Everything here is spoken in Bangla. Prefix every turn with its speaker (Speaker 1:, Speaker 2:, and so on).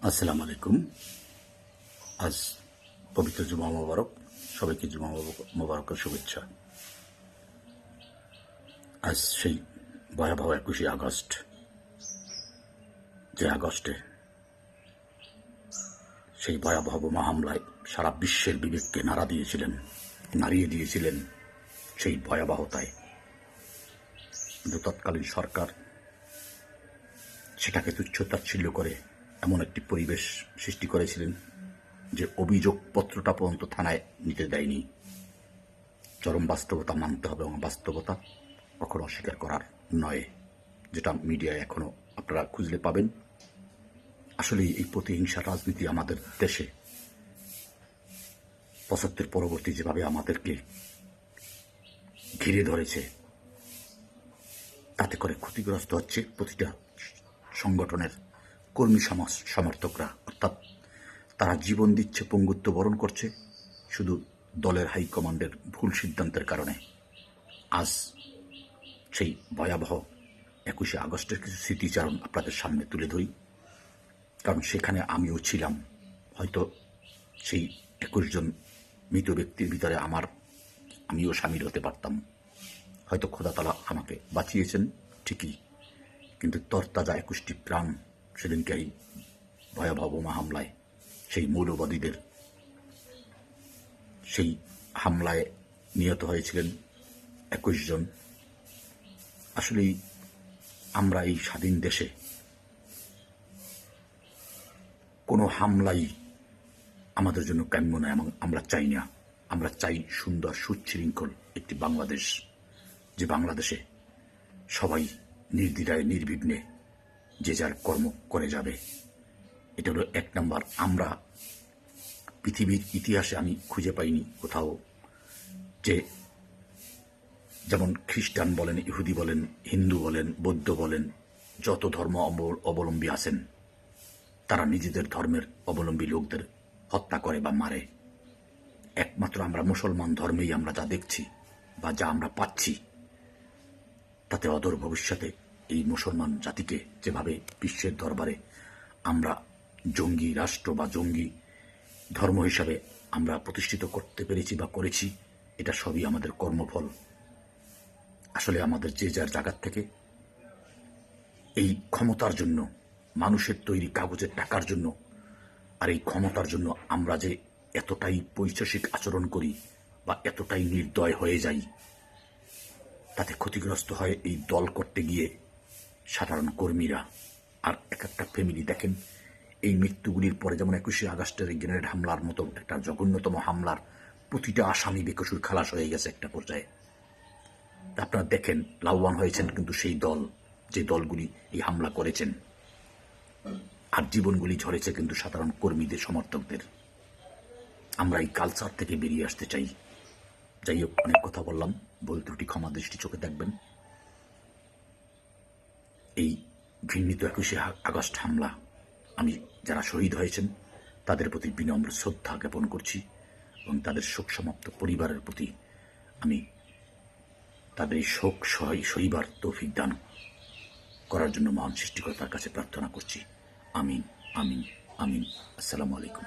Speaker 1: আসসালামু আলাইকুম। আজ পবিত্র জুমা মোবারক, সবাইকে জুমা মোবারকের শুভেচ্ছা। আজ সেই ভয়াবহ 21শে আগস্ট, যে আগস্টে সেই ভয়াবহ বোমা হামলায় সারা বিশ্বের বিবেককে নাড়িয়ে দিয়েছিলেন সেই ভয়াবহতায়। কিন্তু তৎকালীন সরকার সেটাকে তুচ্ছ-তাচ্ছিল্য করে এমন একটি পরিবেশ সৃষ্টি করেছিলেন যে অভিযোগপত্রটা পর্যন্ত থানায় নিতে দেয়নি। চরম বাস্তবতা মানতে হবে, এবং বাস্তবতা কখনো অস্বীকার করার নয়, যেটা মিডিয়ায় এখনো আপনারা খুঁজলে পাবেন। আসলে এই প্রতিহিংসা রাজনীতি আমাদের দেশে ৭৫ পরবর্তী যেভাবে আমাদেরকে ঘিরে ধরেছে, তাতে করে ক্ষতিগ্রস্ত হচ্ছে প্রতিটা সংগঠনের কর্মী সমর্থকরা। অর্থাৎ তারা জীবন দিচ্ছে, পঙ্গুত্ব বরণ করছে শুধু দলের হাইকমান্ডের ভুল সিদ্ধান্তের কারণে। আজ সেই ভয়াবহ 21শে আগস্টের কিছু স্মৃতিচারণ আপনাদের সামনে তুলে ধরি, কারণ সেখানে আমিও ছিলাম। হয়তো সেই 21 জন মৃত ব্যক্তির ভিতরে আমিও সামিল হতে পারতাম। হয়তো খোদা তাআলা আমাকে বাঁচিয়েছেন ঠিকই, কিন্তু তরতাজা 21টি প্রাণ সেদিনকে এই ভয়াবহ বোমা হামলায়, সেই মৌলবাদীদের সেই হামলায় নিহত হয়েছিলেন 21 জন। আসলেই আমরা এই স্বাধীন দেশে কোনো হামলাই আমাদের জন্য কাম্য নয়, এবং আমরা চাই না। আমরা চাই সুন্দর সুশৃঙ্খল একটি বাংলাদেশ, যে বাংলাদেশে সবাই নির্দ্বিধায় নির্বিঘ্নে যে যার কর্ম করে যাবে। এটা হলো 1 নম্বর। আমরা পৃথিবীর ইতিহাসে আমি খুঁজে পাইনি কোথাও যে, যেমন খ্রিস্টান বলেন, ইহুদি বলেন, হিন্দু বলেন, বৌদ্ধ বলেন, যত ধর্ম অবলম্বী আছেন, তারা নিজেদের ধর্মের অবলম্বী লোকদের হত্যা করে বা মারে। একমাত্র আমরা মুসলমান ধর্মেই আমরা যা দেখছি বা যা আমরা পাচ্ছি, তাতে অদূর ভবিষ্যতে এই মুসলমান জাতিকে যেভাবে বিশ্বের দরবারে আমরা জঙ্গি রাষ্ট্র বা জঙ্গি ধর্ম হিসাবে আমরা প্রতিষ্ঠিত করতে পেরেছি বা করেছি, এটা সবই আমাদের কর্মফল। আসলে আমাদের যে যার জায়গার থেকে এই ক্ষমতার জন্য, মানুষের তৈরি কাগজের টাকার জন্য আর এই ক্ষমতার জন্য আমরা যে এতটাই পৈশাসিক আচরণ করি বা এতটাই নির্দয় হয়ে যাই, তাতে ক্ষতিগ্রস্ত হয় এই দল করতে গিয়ে সাধারণ কর্মীরা। আর একটা ফ্যামিলি দেখেন, এই মৃত্যুগুলির পরে যেমন 21শে আগস্টের গ্রেনেড হামলার মতো একটা জঘন্যতম হামলার প্রতিটা আসামি বেকসুর খালাস হয়ে গেছে একটা পর্যায়ে। আপনারা দেখেন, লাভবান হয়েছেন কিন্তু সেই দল, যে দলগুলি এই হামলা করেছেন, আর জীবনগুলি ঝরেছে কিন্তু সাধারণ কর্মীদের, সমর্থকদের। আমরা এই কালচার থেকে বেরিয়ে আসতে চাই। যাই হোক, অনেক কথা বললাম, ভুল ত্রুটি ক্ষমা দৃষ্টি চোখে দেখবেন। এই ঘৃণিত 21শে আগস্ট হামলা, আমি যারা শহীদ হয়েছেন তাদের প্রতি বিনম্র শ্রদ্ধা জ্ঞাপন করছি, এবং তাদের শোক সমাপ্ত পরিবারের প্রতি আমি তাদের এই শোক সহিবার তৌফিক দান করার জন্য মহান সৃষ্টিকর্তার কাছে প্রার্থনা করছি। আমিন, আমিন, আমিন। আসসালামু আলাইকুম।